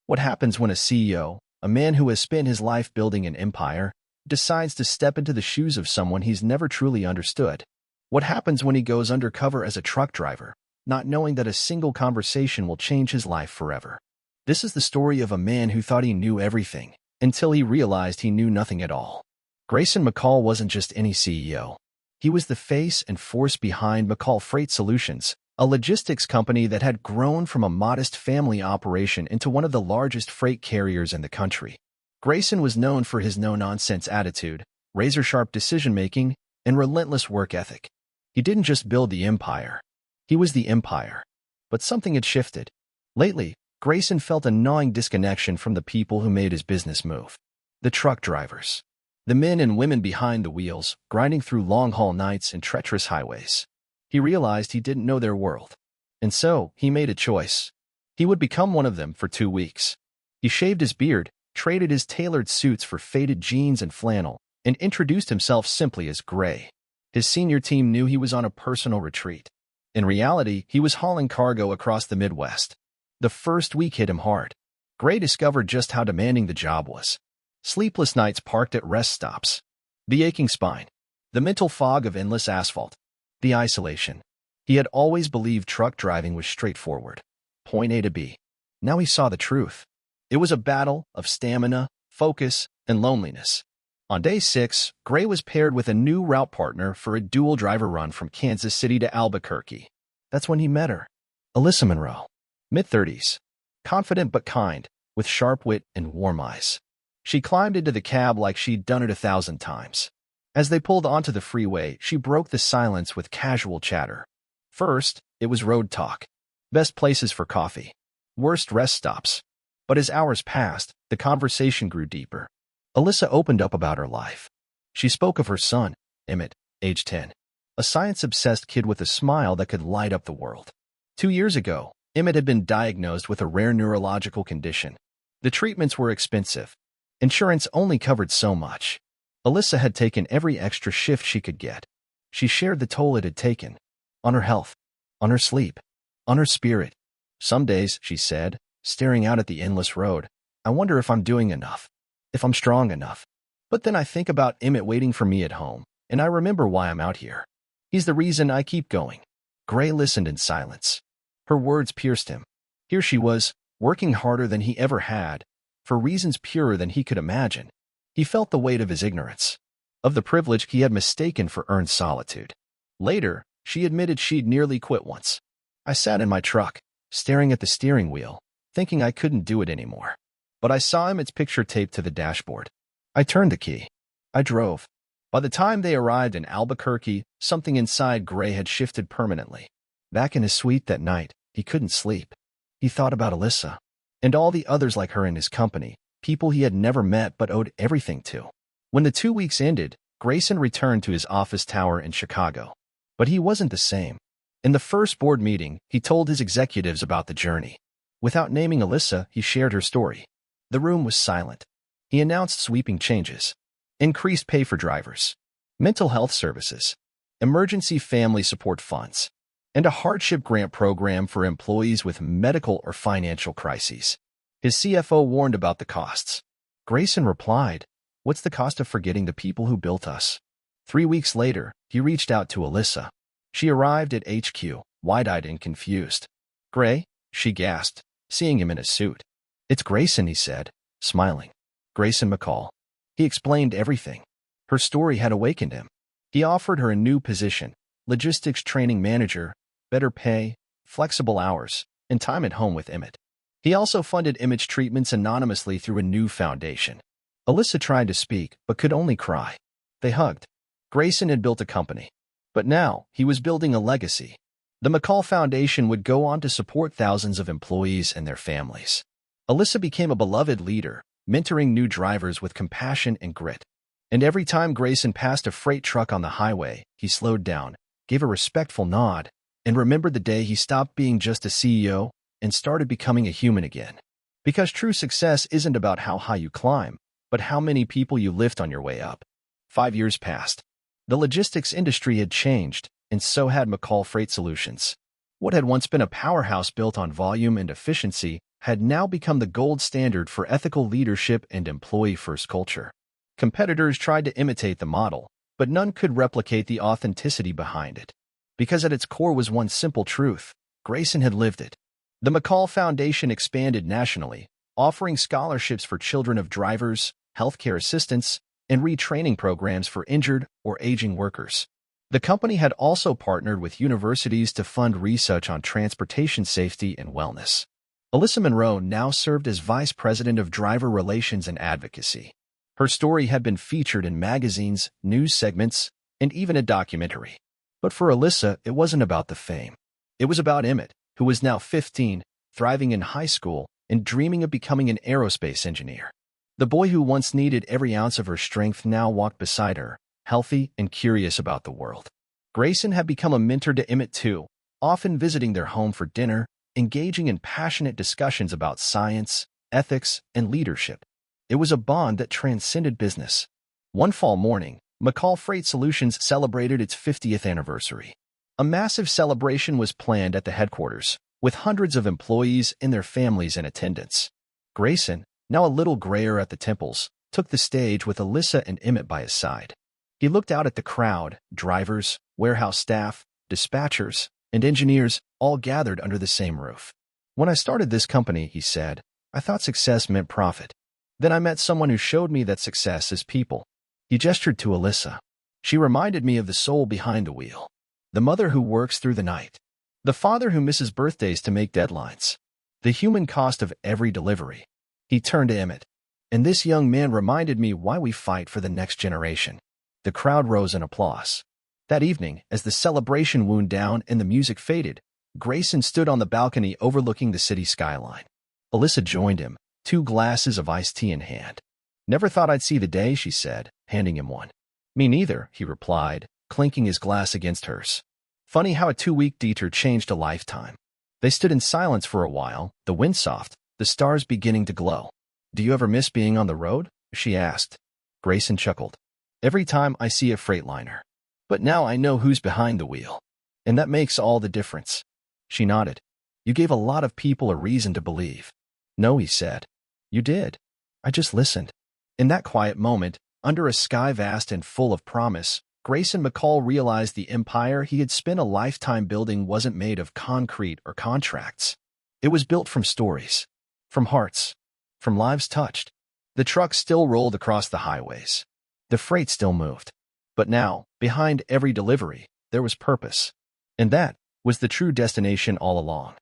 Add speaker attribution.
Speaker 1: What happens when a CEO, a man who has spent his life building an empire, decides to step into the shoes of someone he's never truly understood? What happens when he goes undercover as a truck driver, not knowing that a single conversation will change his life forever? This is the story of a man who thought he knew everything, until he realized he knew nothing at all. Grayson McCall wasn't just any CEO. He was the face and force behind McCall Freight Solutions, a logistics company that had grown from a modest family operation into one of the largest freight carriers in the country. Grayson was known for his no-nonsense attitude, razor-sharp decision-making, and relentless work ethic. He didn't just build the empire. He was the empire. But something had shifted. Lately, Grayson felt a gnawing disconnection from the people who made his business move. The truck drivers. The men and women behind the wheels, grinding through long-haul nights and treacherous highways. He realized he didn't know their world. And so, he made a choice. He would become one of them for 2 weeks. He shaved his beard, traded his tailored suits for faded jeans and flannel, and introduced himself simply as Gray. His senior team knew he was on a personal retreat. In reality, he was hauling cargo across the Midwest. The first week hit him hard. Gray discovered just how demanding the job was. Sleepless nights parked at rest stops. The aching spine. The mental fog of endless asphalt. The isolation. He had always believed truck driving was straightforward. Point A to B. Now he saw the truth. It was a battle of stamina, focus, and loneliness. On day 6, Gray was paired with a new route partner for a dual-driver run from Kansas City to Albuquerque. That's when he met her. Alyssa Monroe. Mid-30s. Confident but kind, with sharp wit and warm eyes. She climbed into the cab like she'd done it 1,000 times. As they pulled onto the freeway, she broke the silence with casual chatter. First, it was road talk. Best places for coffee. Worst rest stops. But as hours passed, the conversation grew deeper. Alyssa opened up about her life. She spoke of her son, Emmett, age 10. A science-obsessed kid with a smile that could light up the world. 2 years ago, Emmett had been diagnosed with a rare neurological condition. The treatments were expensive. Insurance only covered so much. Alyssa had taken every extra shift she could get. She shared the toll it had taken. On her health. On her sleep. On her spirit. Some days, she said, staring out at the endless road, I wonder if I'm doing enough. If I'm strong enough. But then I think about Emmett waiting for me at home, and I remember why I'm out here. He's the reason I keep going. Gray listened in silence. Her words pierced him. Here she was, working harder than he ever had, for reasons purer than he could imagine. He felt the weight of his ignorance, of the privilege he had mistaken for earned solitude. Later, she admitted she'd nearly quit once. I sat in my truck, staring at the steering wheel, thinking I couldn't do it anymore. But I saw Emmett's picture taped to the dashboard. I turned the key. I drove. By the time they arrived in Albuquerque, something inside Gray had shifted permanently. Back in his suite that night, he couldn't sleep. He thought about Alyssa, and all the others like her in his company, people he had never met but owed everything to. When the 2 weeks ended, Grayson returned to his office tower in Chicago. But he wasn't the same. In the first board meeting, he told his executives about the journey. Without naming Alyssa, he shared her story. The room was silent. He announced sweeping changes. Increased pay for drivers. Mental health services. Emergency family support funds. And a hardship grant program for employees with medical or financial crises. His CFO warned about the costs. Grayson replied, "What's the cost of forgetting the people who built us?" 3 weeks later, he reached out to Alyssa. She arrived at HQ, wide-eyed and confused. "Gray?" she gasped, seeing him in a suit. "It's Grayson," he said, smiling. "Grayson McCall." He explained everything. Her story had awakened him. He offered her a new position, logistics training manager, better pay, flexible hours, and time at home with Emmett. He also funded Emmett's treatments anonymously through a new foundation. Alyssa tried to speak, but could only cry. They hugged. Grayson had built a company. But now, he was building a legacy. The McCall Foundation would go on to support thousands of employees and their families. Alyssa became a beloved leader, mentoring new drivers with compassion and grit. And every time Grayson passed a freight truck on the highway, he slowed down, gave a respectful nod, and remembered the day he stopped being just a CEO and started becoming a human again. Because true success isn't about how high you climb, but how many people you lift on your way up. 5 years passed. The logistics industry had changed, and so had McCall Freight Solutions. What had once been a powerhouse built on volume and efficiency had now become the gold standard for ethical leadership and employee-first culture. Competitors tried to imitate the model, but none could replicate the authenticity behind it. Because at its core was one simple truth: Grayson had lived it. The McCall Foundation expanded nationally, offering scholarships for children of drivers, healthcare assistants, and retraining programs for injured or aging workers. The company had also partnered with universities to fund research on transportation safety and wellness. Alyssa Monroe now served as Vice President of Driver Relations and Advocacy. Her story had been featured in magazines, news segments, and even a documentary. But for Alyssa, it wasn't about the fame. It was about Emmett, who was now 15, thriving in high school, and dreaming of becoming an aerospace engineer. The boy who once needed every ounce of her strength now walked beside her, healthy and curious about the world. Grayson had become a mentor to Emmett too, often visiting their home for dinner, engaging in passionate discussions about science, ethics, and leadership. It was a bond that transcended business. One fall morning, McCall Freight Solutions celebrated its 50th anniversary. A massive celebration was planned at the headquarters, with hundreds of employees and their families in attendance. Grayson, now a little grayer at the temples, took the stage with Alyssa and Emmett by his side. He looked out at the crowd: drivers, warehouse staff, dispatchers, and engineers, all gathered under the same roof. "When I started this company," he said, "I thought success meant profit. Then I met someone who showed me that success is people." He gestured to Alyssa. She reminded me of the soul behind the wheel. The mother who works through the night. The father who misses birthdays to make deadlines. The human cost of every delivery. He turned to Emmett. "And this young man reminded me why we fight for the next generation." The crowd rose in applause. That evening, as the celebration wound down and the music faded, Grayson stood on the balcony overlooking the city skyline. Alyssa joined him, 2 glasses of iced tea in hand. "Never thought I'd see the day," she said, handing him one. "Me neither," he replied, clinking his glass against hers. Funny how a 2-week detour changed a lifetime. They stood in silence for a while, the wind soft, the stars beginning to glow. "Do you ever miss being on the road?" she asked. Grayson chuckled. "Every time I see a freightliner. But now I know who's behind the wheel. And that makes all the difference." She nodded. "You gave a lot of people a reason to believe." "No," he said. "You did. I just listened." In that quiet moment, under a sky vast and full of promise, Grayson McCall realized the empire he had spent a lifetime building wasn't made of concrete or contracts. It was built from stories, from hearts, from lives touched. The trucks still rolled across the highways. The freight still moved. But now, behind every delivery, there was purpose. And that was the true destination all along.